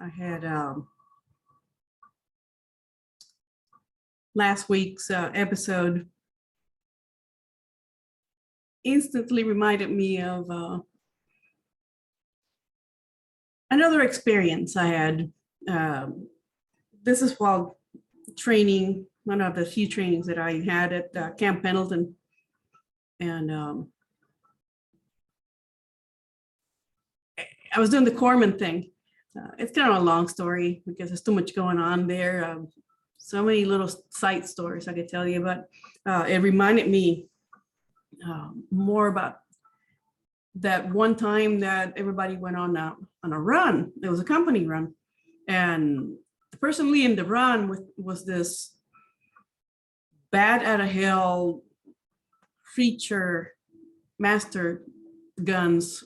I had last week's episode instantly reminded me of another experience I had. This is while training, one of the few trainings that I had at Camp Pendleton. And I was doing the corpsman thing. It's kind of a long story because there's too much going on there. So many little side stories I could tell you, but it reminded me more about that one time that everybody went on a run. It was a company run, and the person leading the run was this bat out of hell creature master guns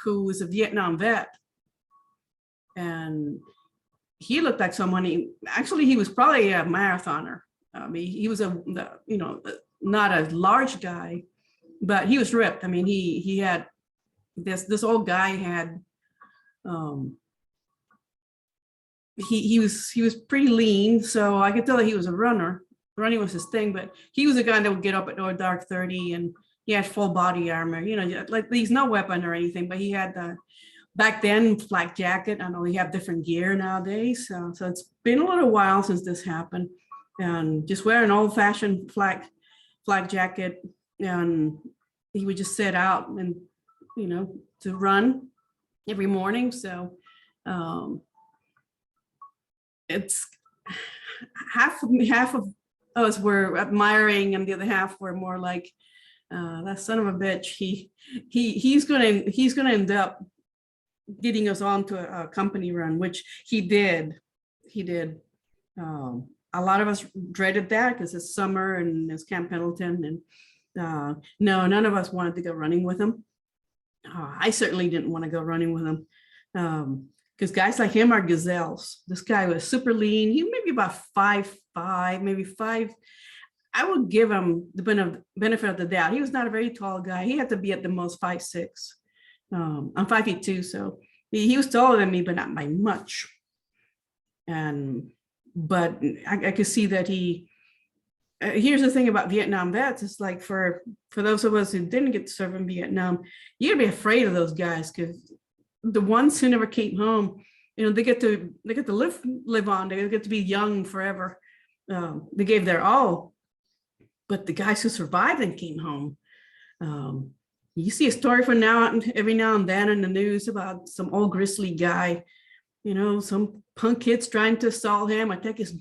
who was a Vietnam vet. And he looked like someone, he was probably a marathoner. I mean, he was not a large guy, but he was ripped. I mean, he had this old guy had, he was pretty lean. So I could tell that he was a runner. Running was his thing, but he was a guy that would get up at dark 30, and he had full body armor, like he's no weapon or anything, but he had the, back then, flak jacket. I know we have different gear nowadays. So it's been a little while since this happened, and just wear an old fashioned flak jacket. And he would just set out and, to run every morning. So it's half of us were admiring, and the other half were more like, that son of a bitch. He's gonna end up getting us onto a company run, which he did. A lot of us dreaded that because it's summer and it's Camp Pendleton, and no, none of us wanted to go running with him. I certainly didn't want to go running with him because guys like him are gazelles. This guy was super lean. He maybe about 5'5", maybe 5. I would give him the benefit of the doubt. He was not a very tall guy. He had to be at the most 5'6". I'm 5'2", so he was taller than me, but not by much. But I could see that he. Here's the thing about Vietnam vets: it's like for those of us who didn't get to serve in Vietnam, you gotta be afraid of those guys, because the ones who never came home, they get to live on. They get to be young forever. They gave their all, but the guys who survived and came home. You see a story every now and then in the news about some old grizzly guy, some punk kids trying to assault him. I take his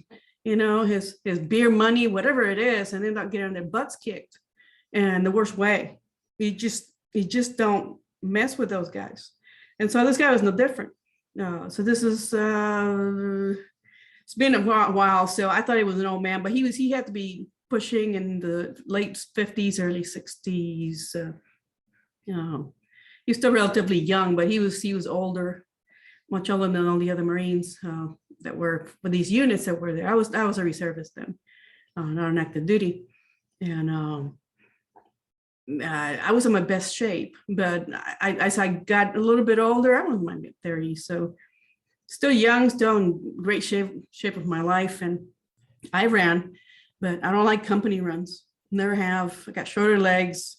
beer money, whatever it is, and end up getting their butts kicked. And the worst way, you just don't mess with those guys. And so this guy was no different. So this is, it's been a while. So I thought he was an old man, but he had to be pushing in the late 50s, early 60s. He was still relatively young, but he was older, much older than all the other Marines that were for these units that were there. I was a reservist then, not on active duty, and I was in my best shape. But as I got a little bit older, I was in my mid-30s, so still young, still in great shape of my life, and I ran, but I don't like company runs. Never have. I got shorter legs.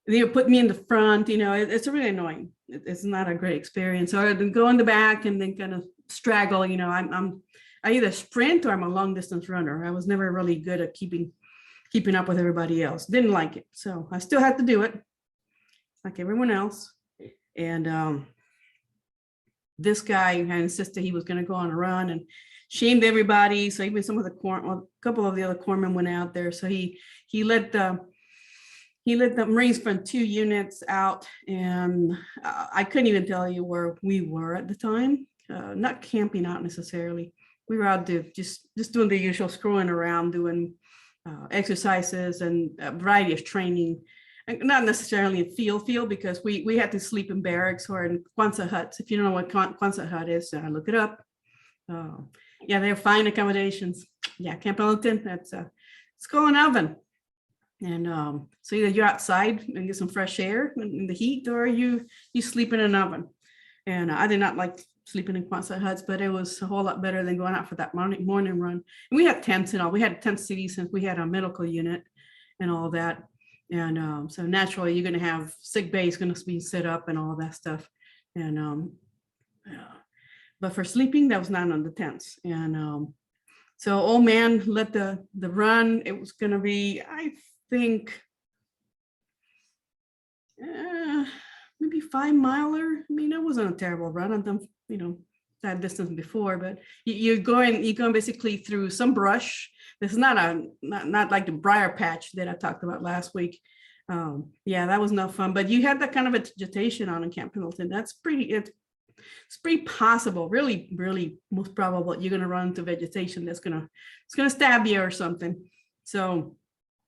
They put me in the front. It's really annoying. It's not a great experience. So I go in the back and then kind of straggle. I either sprint or I'm a long distance runner. I was never really good at keeping up with everybody else. Didn't like it. So I still had to do it like everyone else. And this guy had insisted he was going to go on a run and shamed everybody. So even some of a couple of the other corpsmen went out there. So he let the Marines from 2 units out, and I couldn't even tell you where we were at the time. Not camping out necessarily. We were out just doing the usual, screwing around, doing exercises and a variety of training. And not necessarily in field because we had to sleep in barracks or in Quonset huts. If you don't know what Quonset hut is, look it up. Yeah, they're fine accommodations. Yeah, Camp Pendleton, that's a skull and oven. And so either you're outside and get some fresh air in the heat, or you sleep in an oven. And I did not like sleeping in Quonset huts, but it was a whole lot better than going out for that morning run. And we had tents and all. We had a tent city since we had a medical unit and all that. And so naturally, you're going to have sick bays going to be set up and all that stuff. And but for sleeping, that was not on the tents. And so old man led the run. It was going to be, I think, maybe 5-miler. I mean, it wasn't a terrible run. I've done, that distance before, but you're going basically through some brush. This is not like the briar patch that I talked about last week. Yeah, that was no fun, but you had that kind of vegetation on in Camp Pendleton. It's pretty possible, really most probable you're going to run into vegetation it's going to stab you or something. So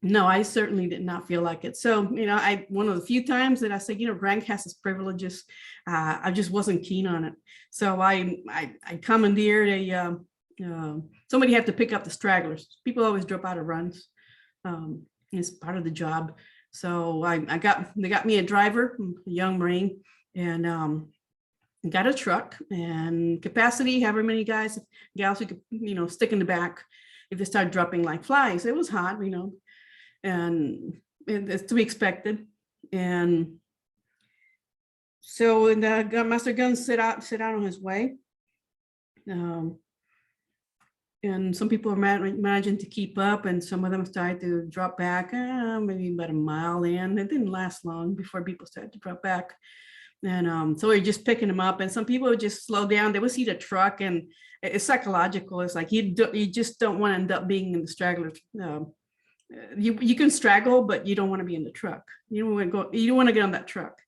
no, I certainly did not feel like it. So, one of the few times that I said, rank has its privileges, I just wasn't keen on it. So I commandeered somebody had to pick up the stragglers. People always drop out of runs. It's part of the job. So they got me a driver, a young Marine, and got a truck and capacity, however many gals who could, stick in the back if they start dropping like flies. It was hot, and it's to be expected. And so the master gun set out on his way. And some people are managing to keep up, and some of them started to drop back, maybe about a mile in. It didn't last long before people started to drop back. And so we're just picking them up, and some people would just slow down. They would see the truck, and it's psychological. It's like you just don't want to end up being in the straggler. You can straggle, but you don't want to be in the truck. You don't want to get on that truck.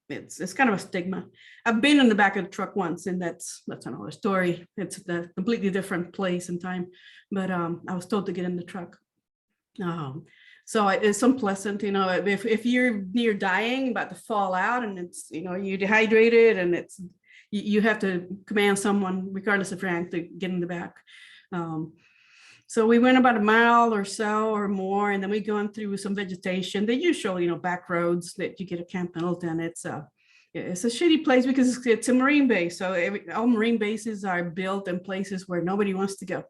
It's kind of a stigma. I've been in the back of the truck once, and that's another story. It's a completely different place and time, but I was told to get in the truck. So it's unpleasant, if you're near dying, about to fall out, and it's, you're dehydrated, and you have to command someone, regardless of rank, to get in the back. So we went about a mile or so or more, and then we gone through some vegetation, the usual, back roads that you get at Camp Pendleton. It's a shitty place because it's a Marine base. So all Marine bases are built in places where nobody wants to go.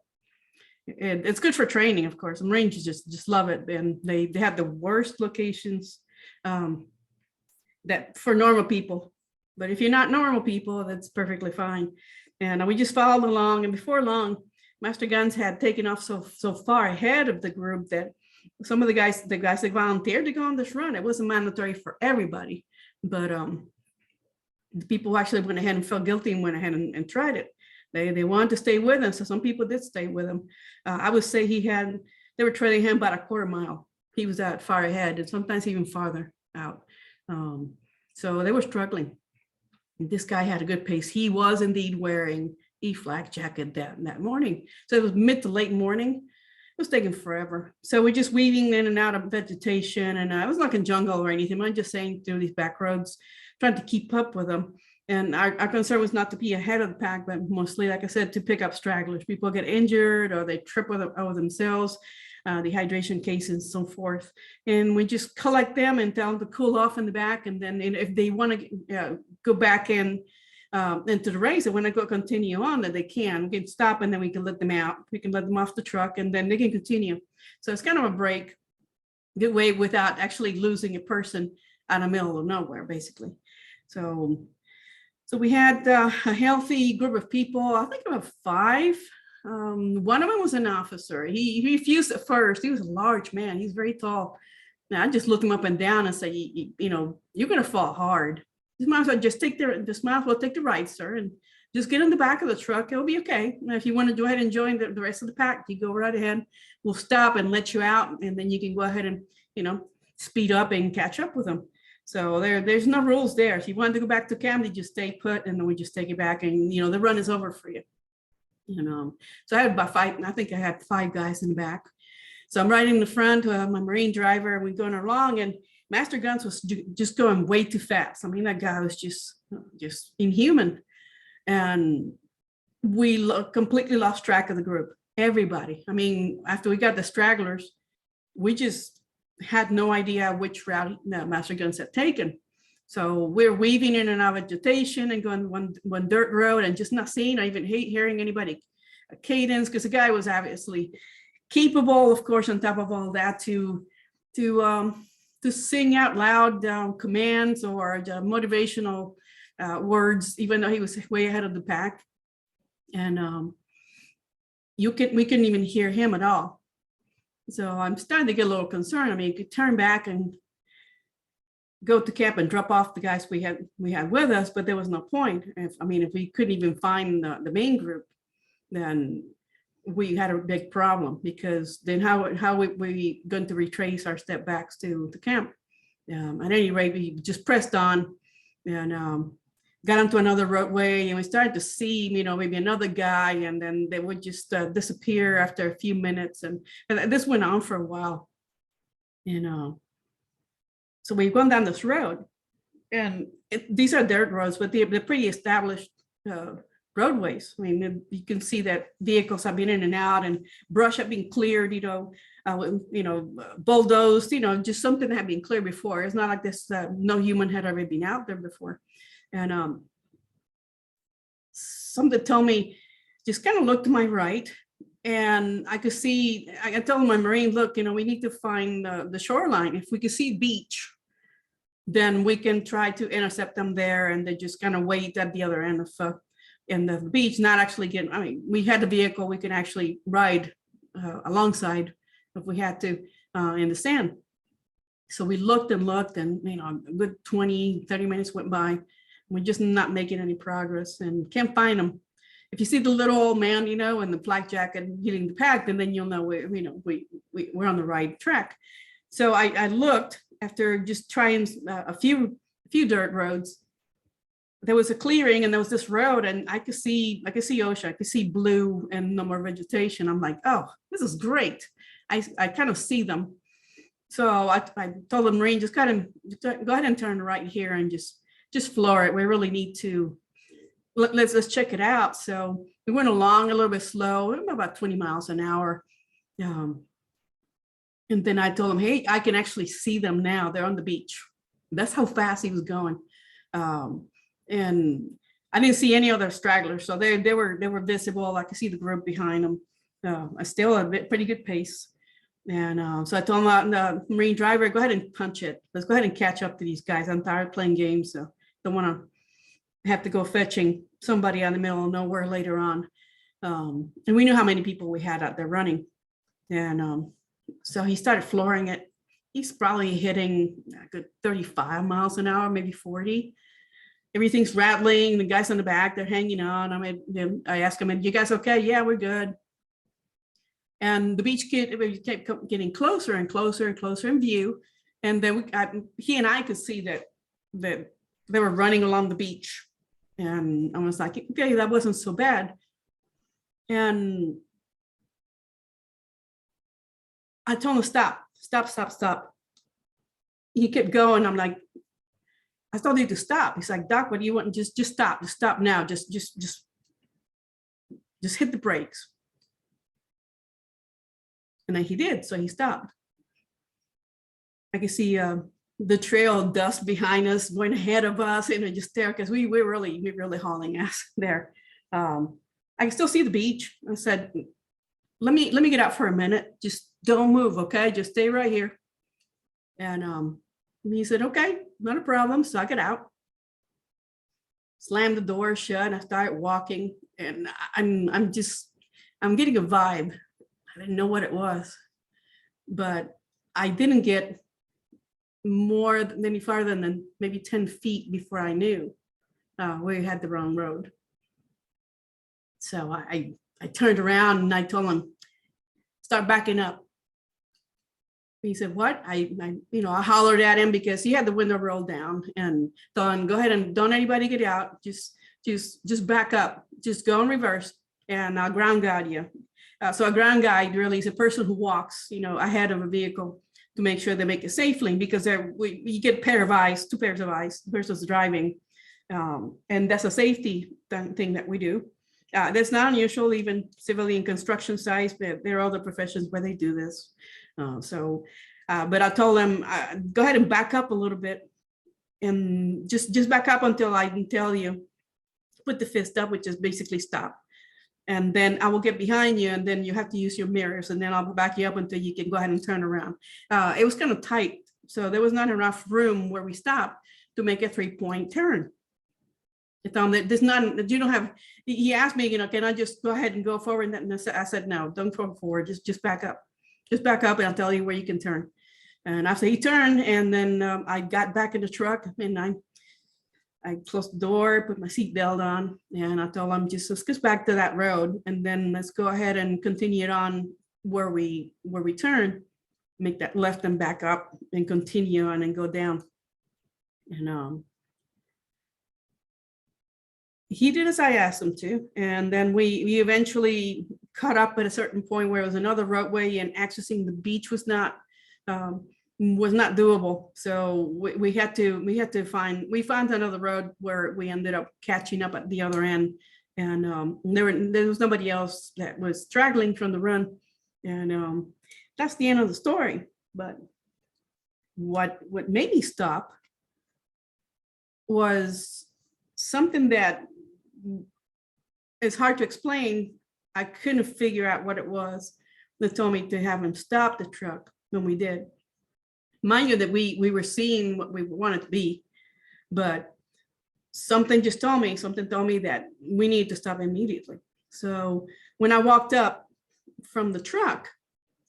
It's good for training, of course. The Marines just love it, and they have the worst locations that for normal people. But if you're not normal people, that's perfectly fine. And we just followed along, and before long, Master Guns had taken off so far ahead of the group that some of the guys that volunteered to go on this run, it wasn't mandatory for everybody, but the people who actually went ahead and felt guilty and went ahead and tried it. They wanted to stay with him, so some people did stay with him. I would say they were trailing him about a quarter mile. He was that far ahead, and sometimes even farther out. So they were struggling. This guy had a good pace. He was indeed wearing a flak jacket that morning. So it was mid to late morning. It was taking forever. So we're just weaving in and out of vegetation, and it was like a jungle or anything. I'm just saying through these back roads, trying to keep up with them. And our concern was not to be ahead of the pack, but mostly, like I said, to pick up stragglers. People get injured or they trip over themselves, dehydration cases and so forth. And we just collect them and tell them to cool off in the back. And then if they want to go back in into the race and want to go continue on, that they can. We can stop, and then we can let them out. We can let them off the truck, and then they can continue. So it's kind of a break, good way without actually losing a person out of the middle of nowhere, basically. So we had a healthy group of people, I think about 5. One of them was an officer. He refused at first. He was a large man. He's very tall. Now I just looked him up and down and said, you're going to fall hard. You might as well just take the right, sir, and just get in the back of the truck. It'll be okay. Now, if you want to go ahead and join the rest of the pack, you go right ahead. We'll stop and let you out, and then you can go ahead and, speed up and catch up with them. So there's no rules there. If you wanted to go back to camp, you just stay put, and then we just take it back, and the run is over for you. So I had about 5. I think I had 5 guys in the back. So I'm riding in the front, my Marine driver, and we're going along, and Master Guns was just going way too fast. I mean, that guy was just inhuman, and we completely lost track of the group. Everybody. I mean, after we got the stragglers, we just had no idea which route Master Guns had taken. So we're weaving in and out of vegetation and going one dirt road and just not seeing, I even hate hearing anybody cadence, because the guy was obviously capable, of course, on top of all that, to sing out loud commands or motivational words, even though he was way ahead of the pack. And we couldn't even hear him at all. So I'm starting to get a little concerned. I mean, you could turn back and go to camp and drop off the guys we had with us, but there was no point. If we couldn't even find the main group, then we had a big problem, because then how we going to retrace our step backs to the camp? At any rate, we just pressed on and got onto another roadway, and we started to see, maybe another guy, and then they would just disappear after a few minutes, and this went on for a while. So we've gone down this road, and these are dirt roads, but they're pretty established roadways. I mean, you can see that vehicles have been in and out, and brush have been cleared, bulldozed, just something that had been cleared before. It's not like this, no human had ever been out there before. And something told me, just kind of look to my right, and I could see, I told my Marine, look, we need to find the shoreline. If we could see beach, then we can try to intercept them there, and they just kind of wait at the other end of in the beach, not actually get, we had the vehicle, we can actually ride alongside if we had to in the sand. So we looked and looked, and a good 20, 30 minutes went by. We're just not making any progress and can't find them. If you see the little old man, in the flak jacket hitting the pack, and then you'll know we're on the right track. So I looked after just trying a few dirt roads. There was a clearing, and there was this road, and I could see ocean, I could see blue and no more vegetation. I'm like, oh, this is great. I kind of see them. So I told the Marine, just go ahead and turn right here and just floor it. We really need to, let's check it out. So we went along a little bit slow, about 20 miles an hour. And then I told him, hey, I can actually see them now. They're on the beach. That's how fast he was going. And I didn't see any other stragglers. So they were visible. I could see the group behind them. I still had a pretty good pace. And so I told him, the Marine driver, go ahead and punch it. Let's go ahead and catch up to these guys. I'm tired of playing games. So don't want to have to go fetching somebody out in the middle of nowhere later on. And we knew how many people we had out there running. And so he started flooring it. He's probably hitting a good 35 miles an hour, maybe 40. Everything's rattling. The guys on the back, they're hanging on. I asked him, you guys okay? Yeah, we're good. And the beach kept getting closer and closer and closer in view. And then he and I could see that they were running along the beach. And I was like, okay, that wasn't so bad. And I told him, stop. He kept going. I'm like, I told you to stop. He's like, Doc, what do you want? Just stop. Just stop now. Just hit the brakes. And then he did. So he stopped. I could see the trail of dust behind us, going ahead of us, and just there, because we were really hauling ass there. I can still see the beach. I said, let me get out for a minute. Just don't move, okay? Just stay right here. And he said, okay, not a problem. So I got out, slammed the door shut, and I started walking. And I'm getting a vibe. I didn't know what it was, but I didn't get any farther than maybe 10 feet before I knew we had the wrong road. So I turned around and I told him, start backing up. He said, what? I hollered at him because he had the window rolled down, and told him, go ahead and don't anybody get out. Just back up. Just go in reverse, and I'll ground guide you. So a ground guide really is a person who walks, ahead of a vehicle to make sure they make it safely, because you get a pair of eyes, 2 pairs of eyes, the person's driving. And that's a safety thing that we do. That's not unusual, even civilian construction sites, but there are other professions where they do this. But I told them, go ahead and back up a little bit. and just back up until I can tell you, put the fist up, which is basically stop. And then I will get behind you, and then you have to use your mirrors, and then I'll back you up until you can go ahead and turn around. It was kind of tight, so there was not enough room where we stopped to make a 3-point turn. There's not, you don't have, he asked me, can I just go ahead and go forward? And I said, no, don't go forward, just back up. Just back up and I'll tell you where you can turn. And after he turned, and then I got back in the truck, and I closed the door, put my seatbelt on, and I told him, let's get back to that road, and then let's go ahead and continue it on where we turn, make that left and back up and continue on and go down. And he did as I asked him to, and then we eventually caught up at a certain point where it was another roadway, and accessing the beach was not doable. So we found another road where we ended up catching up at the other end, and there was nobody else that was straggling from the run, and that's the end of the story. But what made me stop was something that is hard to explain. I couldn't figure out what it was that told me to have him stop the truck when we did. Mind you, that we were seeing what we wanted to be, but something told me that we need to stop immediately. So when I walked up from the truck,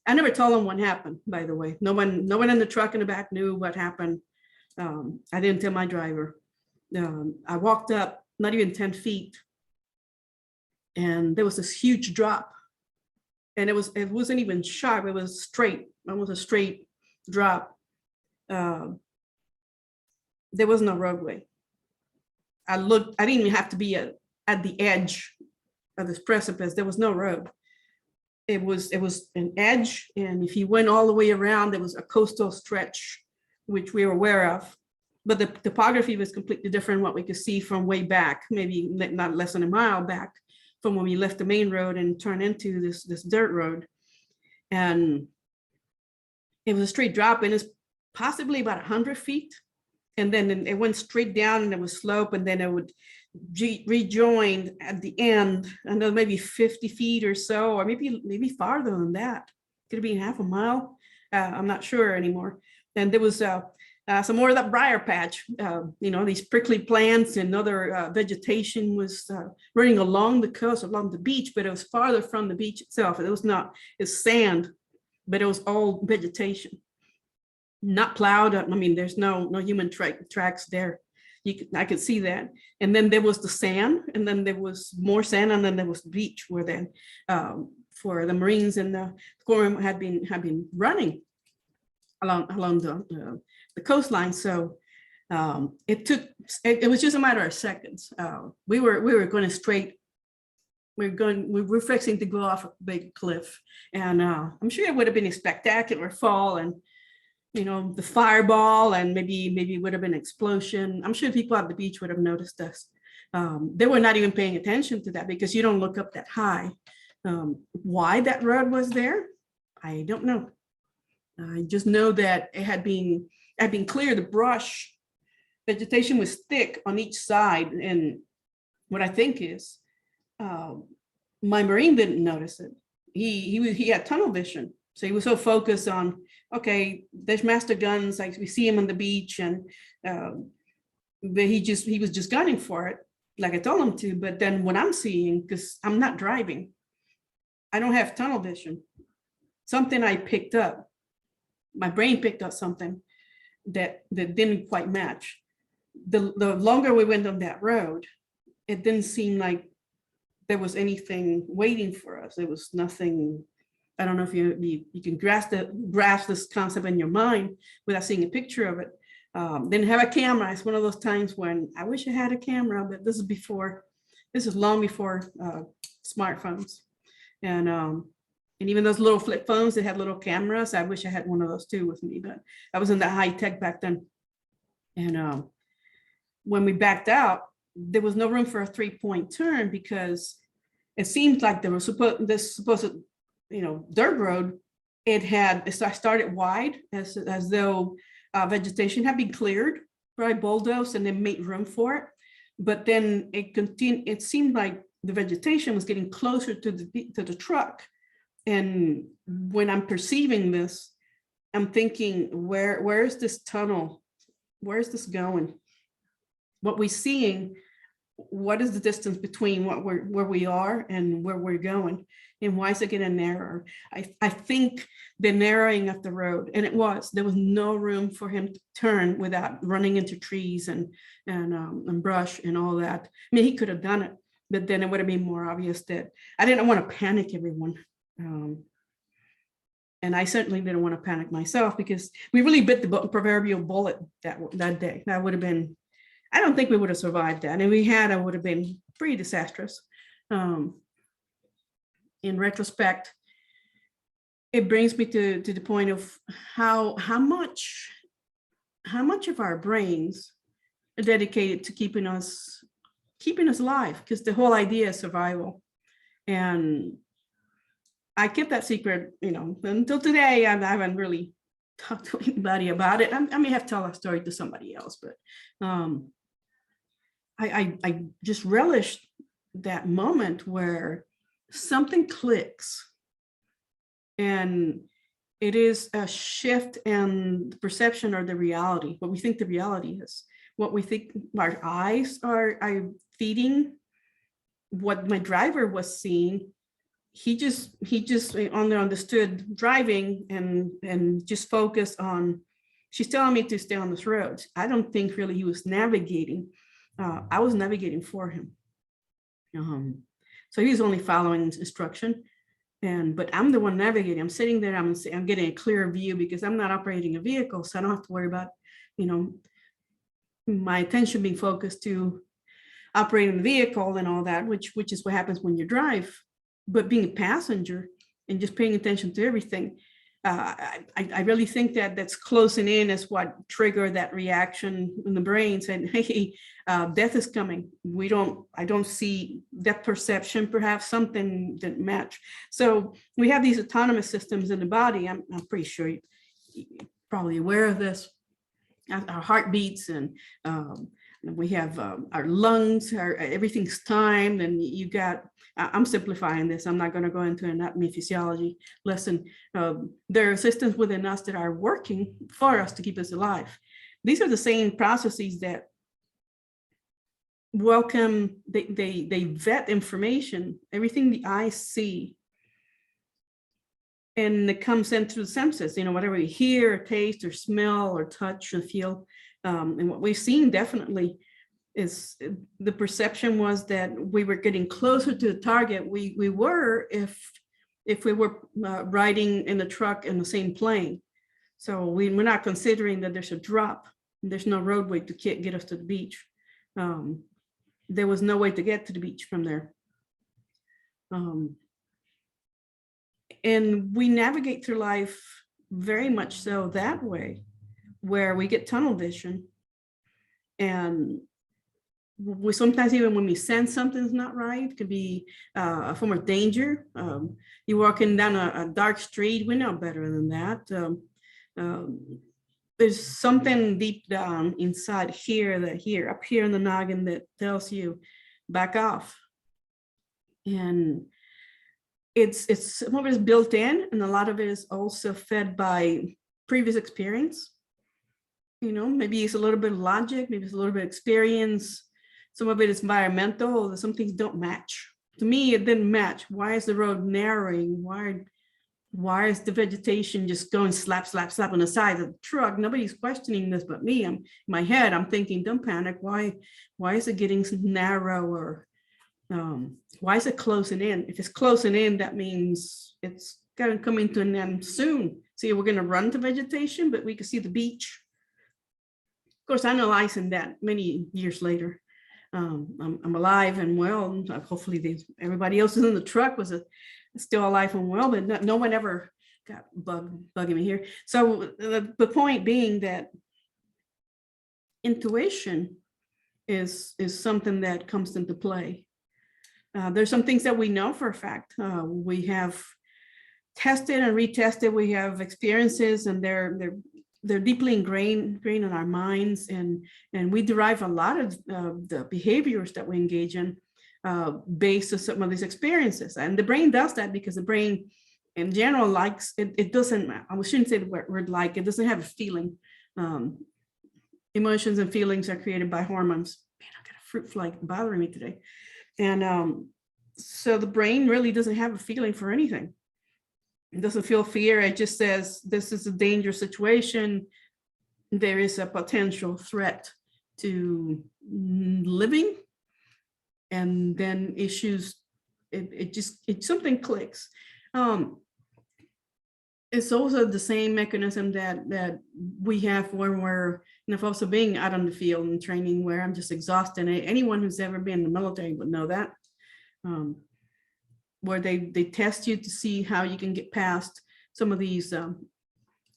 I never told him what happened, by the way. No one in the truck in the back knew what happened. I didn't tell my driver. I walked up not even 10 feet, and there was this huge drop, and it wasn't even sharp. It was straight, almost a straight drop. There was no roadway. I didn't even have to be at the edge of this precipice. There was no road. It was an edge, and if you went all the way around, there was a coastal stretch, which we were aware of. But the topography was completely different what we could see from way back, maybe not less than a mile back from when we left the main road and turned into this dirt road. And it was a straight drop, and it's possibly about 100 feet. And then it went straight down, and there was slope, and then it would rejoin at the end, another maybe 50 feet or so, or maybe farther than that. Could it be half a mile? I'm not sure anymore. And there was some more of that briar patch, these prickly plants and other vegetation was running along the coast, along the beach, but it was farther from the beach itself. It's sand, but it was all vegetation, not plowed. I mean, there's no human tracks there. I could see that. And then there was the sand, and then there was more sand, and then there was beach where then for the Marines and the Corps had been running along the coastline. So it was just a matter of seconds. We were going straight. We were fixing to go off a big cliff, and I'm sure it would have been a spectacular fall, and the fireball, and maybe would have been an explosion. I'm sure people at the beach would have noticed us. They were not even paying attention to that, because you don't look up that high. Why that road was there, I don't know. I just know that it had been cleared. The brush vegetation was thick on each side, and what I think is my Marine didn't notice it. He had tunnel vision, so he was so focused on, okay, there's master guns, like we see him on the beach, and but he was just gunning for it, like I told him to. But then what I'm seeing, because I'm not driving, I don't have tunnel vision. Something I picked up, my brain picked up something that didn't quite match. The longer we went on that road, it didn't seem like there was anything waiting for us. There was nothing. I don't know if you can grasp this concept in your mind without seeing a picture of it. Didn't have a camera. It's one of those times when I wish I had a camera, but this is long before smartphones. And even those little flip phones that had little cameras, I wish I had one of those too with me, but I wasn't that high tech back then. And when we backed out, there was no room for a 3-point turn, because it seemed like there was supposed dirt road. It started wide, as though vegetation had been cleared probably bulldozed and then made room for it. But then it continued. It seemed like the vegetation was getting closer to the truck. And when I'm perceiving this, I'm thinking, where is this tunnel? Where is this going? What we're seeing, what is the distance between where we are and where we're going? And why is it getting narrower? I think the narrowing of the road, and there was no room for him to turn without running into trees and brush and all that. I mean, he could have done it, but then it would have been more obvious that I didn't want to panic everyone. And I certainly didn't want to panic myself, because we really bit the proverbial bullet that day. That would have been, I don't think we would have survived that. And if we had, it would have been pretty disastrous. In retrospect, it brings me to the point of how much of our brains are dedicated to keeping us alive, because the whole idea is survival. And I kept that secret, until today. I haven't really talked to anybody about it. I may have to tell that story to somebody else, but I just relished that moment where something clicks, and it is a shift in the perception or the reality, what we think the reality is, what we think our eyes are feeding, what my driver was seeing. He just understood driving and just focused on, she's telling me to stay on this road. I don't think really he was navigating. I was navigating for him. So he was only following instruction, but I'm the one navigating. I'm sitting there, I'm getting a clear view because I'm not operating a vehicle, so I don't have to worry about, my attention being focused to operating the vehicle and all that, which is what happens when you drive. But being a passenger and just paying attention to everything, I really think that's closing in is what triggered that reaction in the brain, saying, hey, death is coming. I don't see that perception, perhaps something didn't match. So we have these autonomous systems in the body. I'm pretty sure you're probably aware of this. Our heartbeats, and we have our lungs, everything's timed, and you got, I'm simplifying this. I'm not going to go into anatomy physiology lesson. There are systems within us that are working for us to keep us alive. These are the same processes that welcome, they vet information, everything the eyes see, and it comes in through the senses, whatever we hear, or taste, or smell, or touch, or feel. And what we've seen definitely is the perception was that we were getting closer to the target we were if we were riding in the truck in the same plane. So we're not considering that there's a drop. There's no roadway to get us to the beach. There was no way to get to the beach from there. And we navigate through life very much so that way, where we get tunnel vision. And we sometimes, even when we sense something's not right, it could be a form of danger. You're walking down a dark street, we know better than that. There's something deep down inside up here in the noggin that tells you back off. And it's some of it is built in, and a lot of it is also fed by previous experience. Maybe it's a little bit of logic, maybe it's a little bit of experience. Some of it is environmental. Some things don't match. To me, it didn't match. Why is the road narrowing? Why is the vegetation just going slap, slap, slap on the side of the truck? Nobody's questioning this but me. In my head, I'm thinking, don't panic. Why is it getting narrower? Why is it closing in? If it's closing in, that means it's going to come into an end soon. See, we're going to run to vegetation, but we can see the beach. Of course, analyzing that many years later. I'm alive and well. Hopefully everybody else is in the truck was still alive and well, but no one ever got bugging me here. So the point being that intuition is something that comes into play. There's some things that we know for a fact. We have tested and retested. We have experiences, and they're they're deeply ingrained in our minds, and we derive a lot of the behaviors that we engage in based on some of these experiences. And the brain does that because the brain in general likes it. It doesn't, I shouldn't say the word like, it doesn't have a feeling. Emotions and feelings are created by hormones. Man, I got a fruit fly bothering me today. And so the brain really doesn't have a feeling for anything. It doesn't feel fear. It just says, this is a dangerous situation. There is a potential threat to living. And then issues, it something clicks. It's also the same mechanism that we have when we're, also being out on the field and training, where I'm just exhausted. And anyone who's ever been in the military would know that. Where they test you to see how you can get past some of these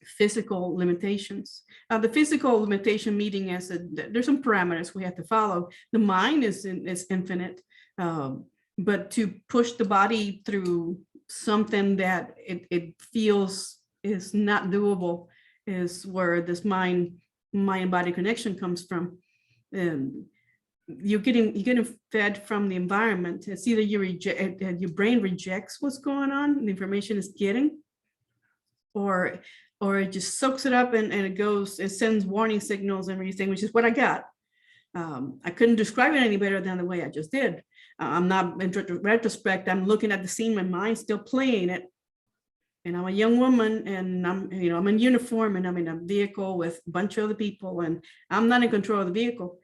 physical limitations. The physical limitation meeting is there's some parameters we have to follow. The mind is infinite, but to push the body through something that it feels is not doable is where this mind body connection comes from. You're getting fed from the environment. It's either you reject, your brain rejects what's going on, the information it's getting, or it just soaks it up and it sends warning signals and everything, which is what I got. I couldn't describe it any better than the way I just did. I'm not, in retrospect, I'm looking at the scene, my mind's still playing it. And I'm a young woman, and I'm in uniform, and I'm in a vehicle with a bunch of other people, and I'm not in control of the vehicle.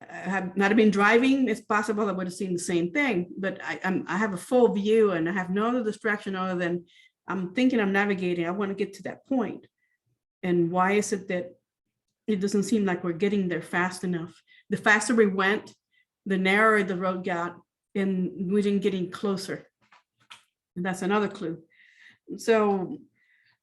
Had not been driving, it's possible I would have seen the same thing, but I have a full view, and I have no other distraction other than I'm thinking I'm navigating. I want to get to that point. And why is it that it doesn't seem like we're getting there fast enough? The faster we went, the narrower the road got, and we didn't get any closer. And that's another clue. So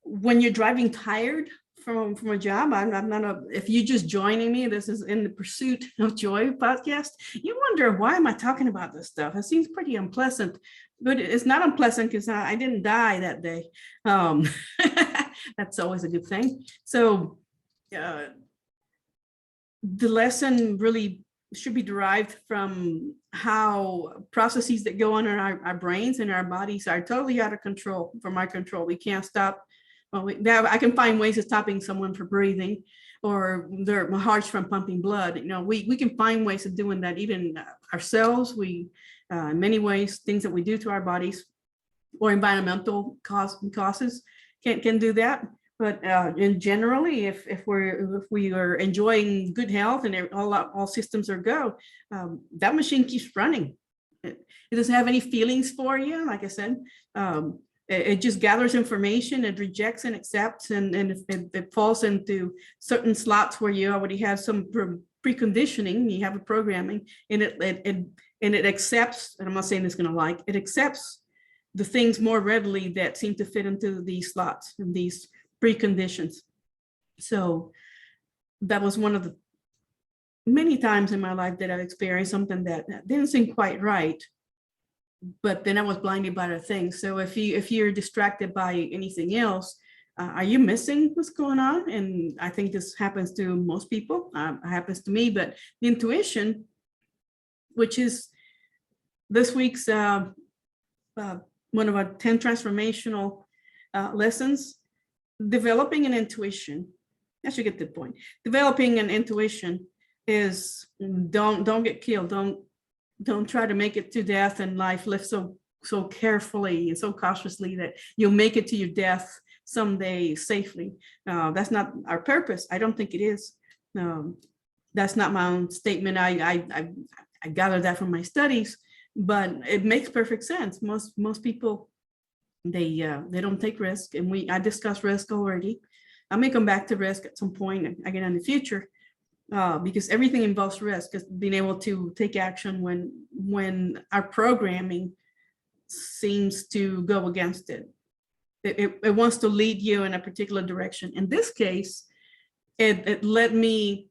when you're driving tired from a job, I'm not if you're just joining me, this is In the Pursuit of Joy podcast, you wonder, why am I talking about this stuff? It seems pretty unpleasant, but it's not unpleasant because I didn't die that day. That's always a good thing. So the lesson really should be derived from how processes that go on in our brains and our bodies are totally out of control, from our control. We can't stop. Well, I can find ways of stopping someone from breathing, or their hearts from pumping blood. We can find ways of doing that, even ourselves. We, in many ways, things that we do to our bodies, or environmental causes can do that. But in generally, if we are enjoying good health and all systems are go, that machine keeps running. It doesn't have any feelings for you, like I said. It just gathers information, it rejects and accepts, and it falls into certain slots where you already have some preconditioning, you have a programming, and it accepts, and I'm not saying it's going to like, it accepts the things more readily that seem to fit into these slots and these preconditions. So that was one of the many times in my life that I experienced something that didn't seem quite right, but then I was blinded by other things. So if you're distracted by anything else, are you missing what's going on? And I think this happens to most people. It happens to me. But the intuition, which is this week's one of our 10 transformational lessons, developing an intuition. I should get to the point. Developing an intuition is don't get killed. Don't try to make it to death in life. Live so carefully and so cautiously that you'll make it to your death someday safely. That's not our purpose. I don't think it is. That's not my own statement. I gathered that from my studies, but it makes perfect sense. Most people, they don't take risk, and I discussed risk already. I may come back to risk at some point again in the future. Because everything involves risk, is being able to take action when our programming seems to go against it. It wants to lead you in a particular direction. In this case, it led me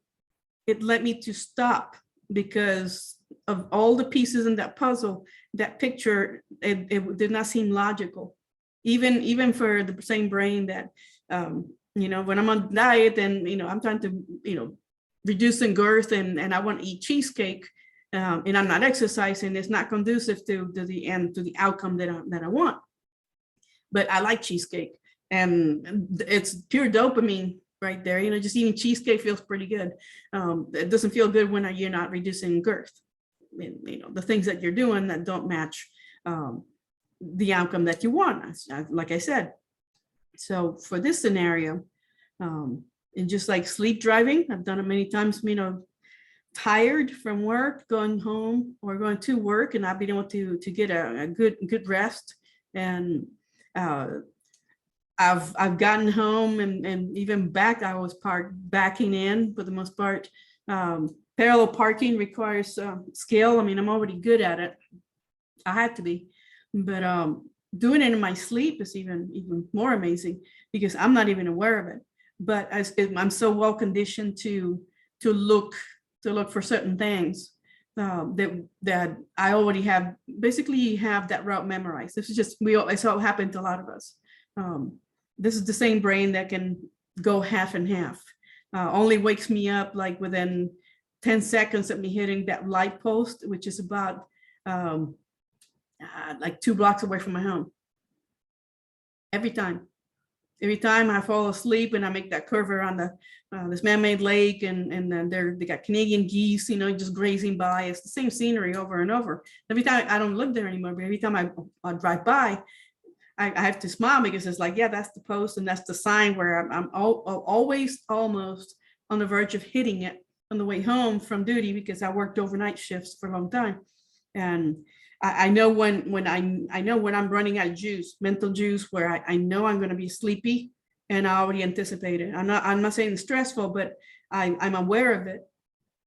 to stop because of all the pieces in that puzzle, that picture, it did not seem logical. Even for the same brain that When I'm on diet and, I'm trying to, reduce in girth and I want to eat cheesecake, and I'm not exercising, it's not conducive to the end, to the outcome that I want. But I like cheesecake, and it's pure dopamine right there. Just eating cheesecake feels pretty good. It doesn't feel good when you're not reducing girth. The things that you're doing that don't match the outcome that you want, like I said. So for this scenario, and just like sleep driving, I've done it many times, tired from work, going home or going to work, and not being able to get a good rest. And I've gotten home and even back, I was backing in for the most part. Parallel parking requires skill. I'm already good at it. I had to be, but doing it in my sleep is even more amazing because I'm not even aware of it. But I'm so well conditioned to look for certain things that I already basically have that route memorized. This is just it's how it happened to a lot of us. This is the same brain that can go half and half. Only wakes me up like within 10 seconds of me hitting that light post, which is about like 2 blocks away from my home. Every time I fall asleep and I make that curve around this man-made lake, and then they got Canadian geese, just grazing by. It's the same scenery over and over. Every time, I don't live there anymore, but every time I drive by, I have to smile because it's like, yeah, that's the post and that's the sign where I'm always almost on the verge of hitting it on the way home from duty because I worked overnight shifts for a long time. And I know when I'm running out of juice, mental juice, where I know I'm going to be sleepy, and I already anticipate it. I'm not saying it's stressful, but I'm aware of it,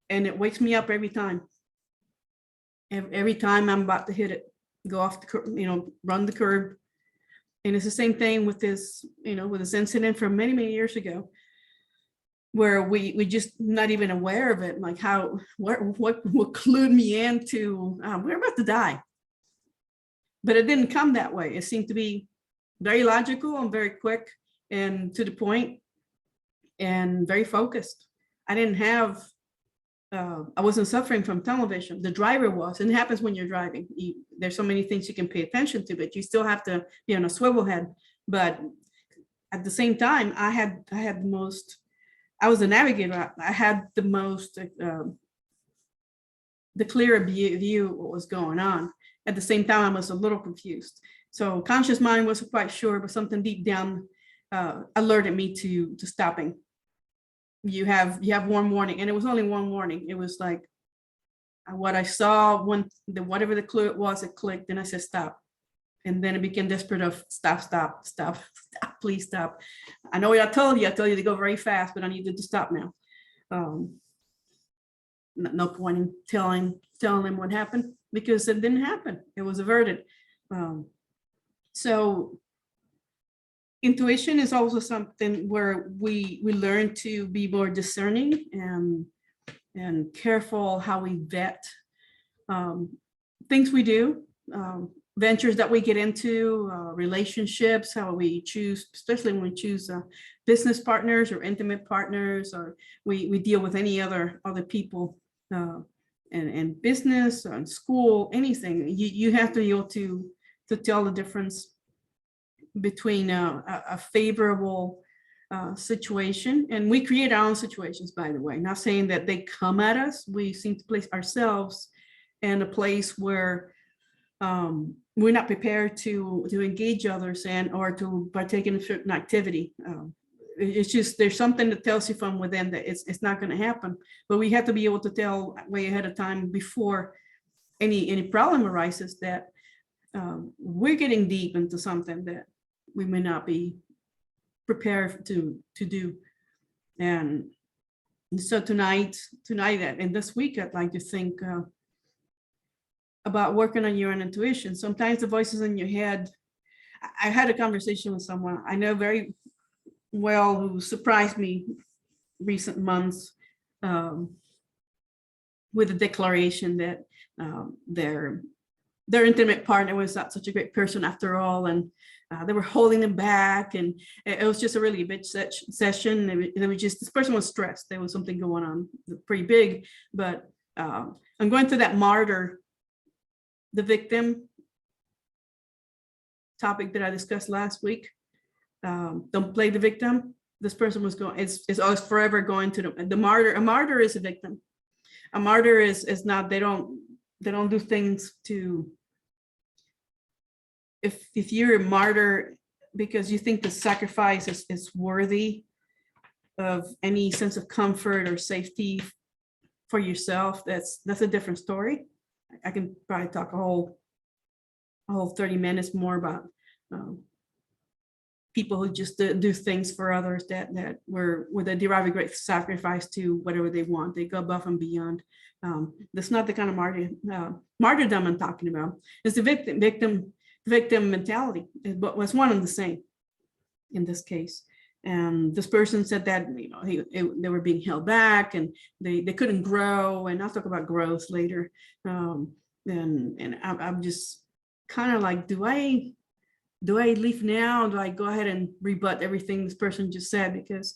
and it wakes me up every time. Every time I'm about to hit it, go off the run the curb. And it's the same thing with this, with this incident from many years ago, where we just not even aware of it, like what clued me into we're about to die. But it didn't come that way. It seemed to be very logical and very quick and to the point and very focused. I didn't have I wasn't suffering from tunnel vision. The driver was, and it happens when you're driving. There's so many things you can pay attention to, but you still have to be on a swivel head. But at the same time, I was a navigator. I had the most, the clearer view of what was going on. At the same time, I was a little confused. So conscious mind wasn't quite sure, but something deep down alerted me to stopping. You have one warning, and it was only one warning. It was like what I saw when whatever the clue it was, it clicked, and I said stop. And then it became desperate of stop, please stop. I know what I told you to go very fast, but I needed to stop now. No point in telling them what happened because it didn't happen. It was averted. So intuition is also something where we learn to be more discerning and careful how we vet things we do, ventures that we get into, relationships, how we choose, especially when we choose business partners or intimate partners, or we deal with any other people in business or in school, anything. You have to be able to tell the difference between a favorable situation, and we create our own situations, by the way, not saying that they come at us. We seem to place ourselves in a place where we're not prepared to engage others or to partake in a certain activity. It's just there's something that tells you from within that it's not going to happen, but we have to be able to tell way ahead of time before any problem arises that we're getting deep into something that we may not be prepared to do. And so tonight and this week, I'd like to think about working on your own intuition. Sometimes the voices in your head, I had a conversation with someone I know very well who surprised me recent months with a declaration that they're their intimate partner was not such a great person after all, and they were holding them back, and it was just a really bitch session. It was just, this person was stressed. There was something going on pretty big, but I'm going through that martyr, the victim topic that I discussed last week. Don't play the victim. This person was going, it's always forever going to the martyr. A martyr is a victim. A martyr is not, they don't do things to, if you're a martyr because you think the sacrifice is worthy of any sense of comfort or safety for yourself, that's a different story. I can probably talk a whole 30 minutes more about people who just do things for others that where they derive a great sacrifice to whatever they want. They go above and beyond. That's not the kind of martyrdom I'm talking about. It's the victim mentality, but was one and the same in this case. And this person said that, you know, they were being held back and they couldn't grow. And I'll talk about growth later. And I'm just kind of like, do I leave now? Do I go ahead and rebut everything this person just said? Because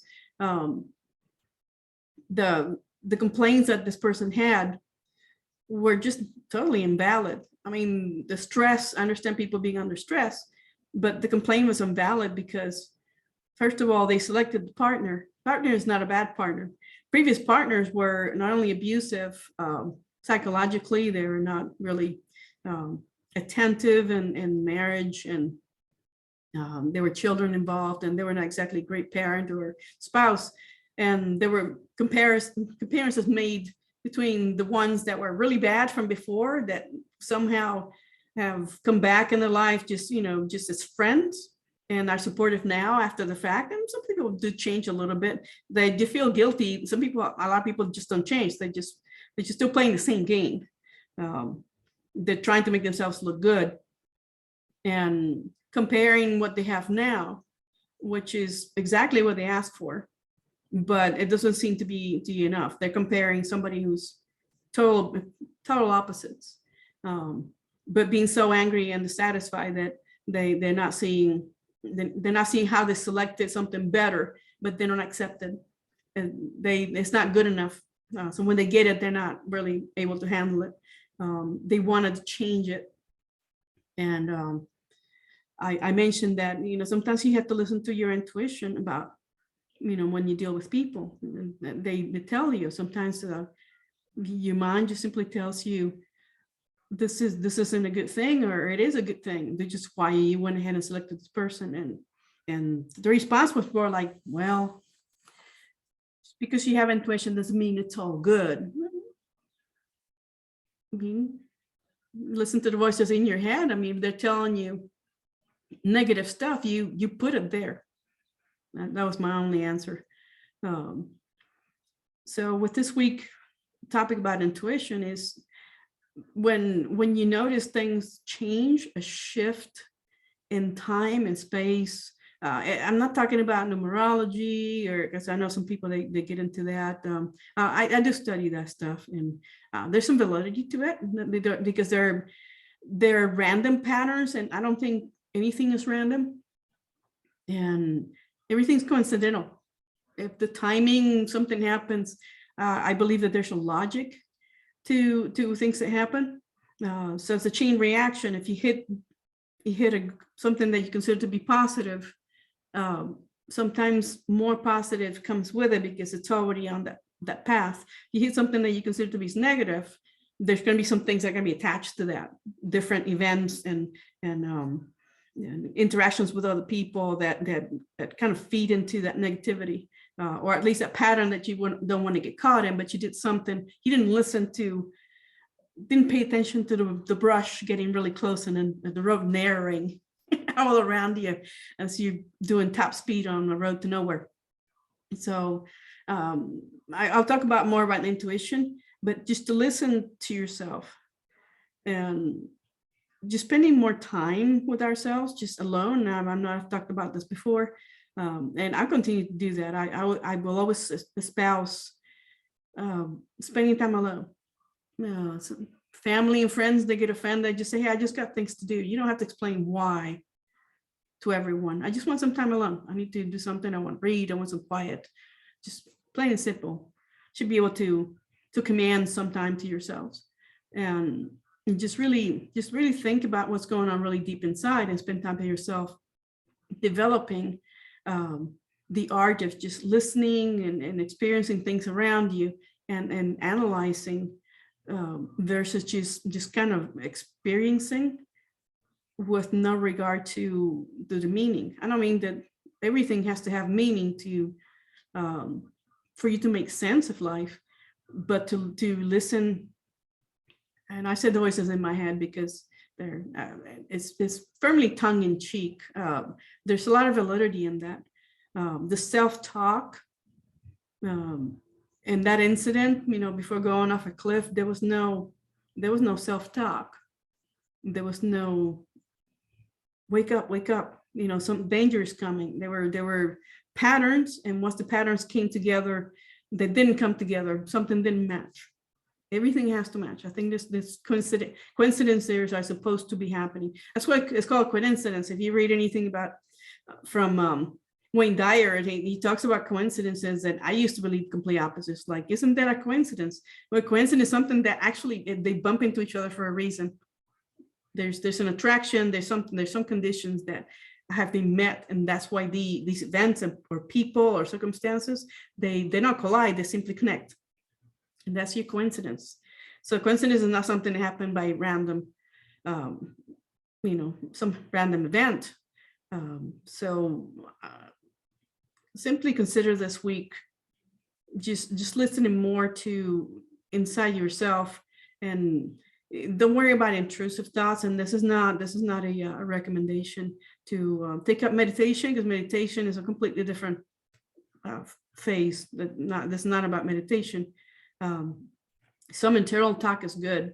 the complaints that this person had were just totally invalid. I mean, the stress, I understand people being under stress, but the complaint was invalid because, first of all, they selected the partner. Partner is not a bad partner. Previous partners were not only abusive psychologically, they were not really attentive in marriage, and there were children involved, and they were not exactly a great parent or spouse. And there were comparisons made between the ones that were really bad from before that somehow have come back in their life just as friends and are supportive now after the fact. And some people do change a little bit. They do feel guilty. A lot of people just don't change. They're just still playing the same game. They're trying to make themselves look good and comparing what they have now, which is exactly what they asked for, but it doesn't seem to be enough. They're comparing somebody who's total opposites, but being so angry and dissatisfied that they're not seeing how they selected something better, but they don't accept it, and it's not good enough. So when they get it, they're not really able to handle it. They wanted to change it, and I mentioned that, sometimes you have to listen to your intuition about, when you deal with people. They tell you sometimes your mind just simply tells you this isn't a good thing, or it is a good thing. That's just why you went ahead and selected this person. And the response was more like, well, because you have intuition doesn't mean it's all good. I mean, listen to the voices in your head. I mean, they're telling you negative stuff, you put it there. That was my only answer. So with this week topic about intuition is when you notice things change, a shift in time and space. I'm not talking about numerology, or because I know some people they get into that. I do study that stuff, and there's some validity to it because they're random patterns, and I don't think anything is random, and everything's coincidental. If the timing, something happens, I believe that there's a logic to things that happen. So it's a chain reaction. If you hit something that you consider to be positive, sometimes more positive comes with it because it's already on that path. You hit something that you consider to be negative, there's going to be some things that are going to be attached to that, different events and interactions with other people that kind of feed into that negativity, or at least that pattern that you don't want to get caught in, but you did something, you didn't pay attention to the brush getting really close and then the road narrowing all around you as you're doing top speed on the road to nowhere. So I'll talk more about intuition, but just to listen to yourself and just spending more time with ourselves, just alone. I've talked about this before, and I continue to do that. I will always espouse spending time alone. So family and friends, they get offended. Just say, hey, I just got things to do. You don't have to explain why to everyone. I just want some time alone. I need to do something. I want to read. I want some quiet. Just plain and simple. Should be able to command some time to yourselves, and just really think about what's going on really deep inside, and spend time to yourself, developing the art of just listening and experiencing things around you, and analyzing, versus just kind of experiencing with no regard to the meaning. I don't mean that everything has to have meaning to for you to make sense of life, but to listen. And I said the voices in my head because they're it's firmly tongue-in-cheek. There's a lot of validity in that. The self-talk, in that incident, before going off a cliff, there was no self-talk. There was no wake up, some danger is coming. There were patterns, and once the patterns came together, they didn't come together. Something didn't match. Everything has to match. I think this coincidences are supposed to be happening. That's why it's called coincidence. If you read anything about from Wayne Dyer, he talks about coincidences that I used to believe complete opposites. Like, isn't that a coincidence? Well, coincidence is something that actually they bump into each other for a reason. There's an attraction. There's some conditions that have been met, and that's why these events or people or circumstances, they don't collide. They simply connect. And that's your coincidence. So coincidence is not something that happened by random, some random event. Simply consider this week, just listening more to inside yourself, and don't worry about intrusive thoughts. And this is not a recommendation to take up meditation, because meditation is a completely different phase. That's not about meditation. Some internal talk is good,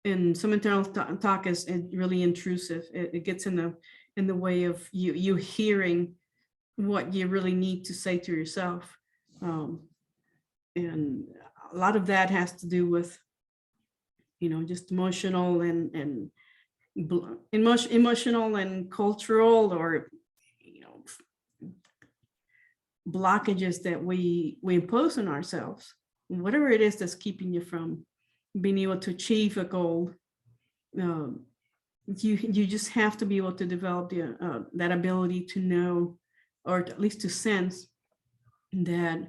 and some internal talk is really intrusive. It gets in the way of you hearing what you really need to say to yourself, and a lot of that has to do with just emotional and emotional and cultural, or blockages that we impose on ourselves. Whatever it is that's keeping you from being able to achieve a goal, you just have to be able to develop that ability to know, or at least to sense, that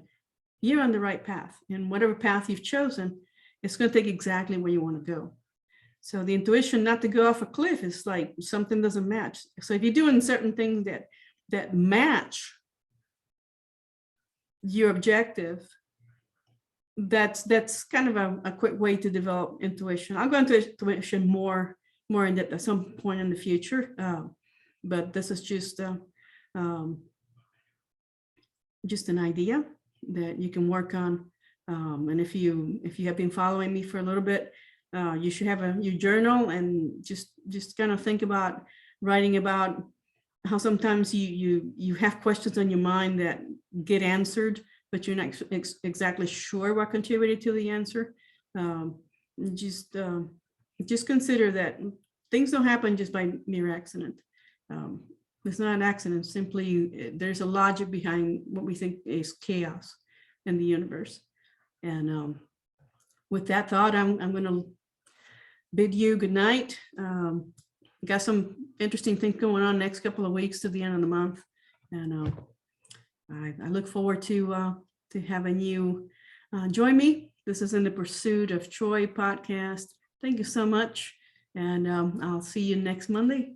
you're on the right path, and whatever path you've chosen, it's going to take exactly where you want to go. So the intuition not to go off a cliff is like something doesn't match. So if you're doing certain things that match your objective, that's kind of a quick way to develop intuition. I'll go into intuition more in depth at some point in the future, but this is just an kind that you can work on. And if you have been following me for a little bit, you should have your journal, and just kind of think about writing about how sometimes you have questions on your mind that get answered, but you're not exactly sure what contributed to the answer. Just consider that things don't happen just by mere accident. It's not an accident. Simply, there's a logic behind what we think is chaos in the universe. And with that thought, I'm going to bid you good night. Got some interesting things going on next couple of weeks to the end of the month, and I look forward to having you join me. This is In the Pursuit of Joy podcast. Thank you so much, and I'll see you next Monday.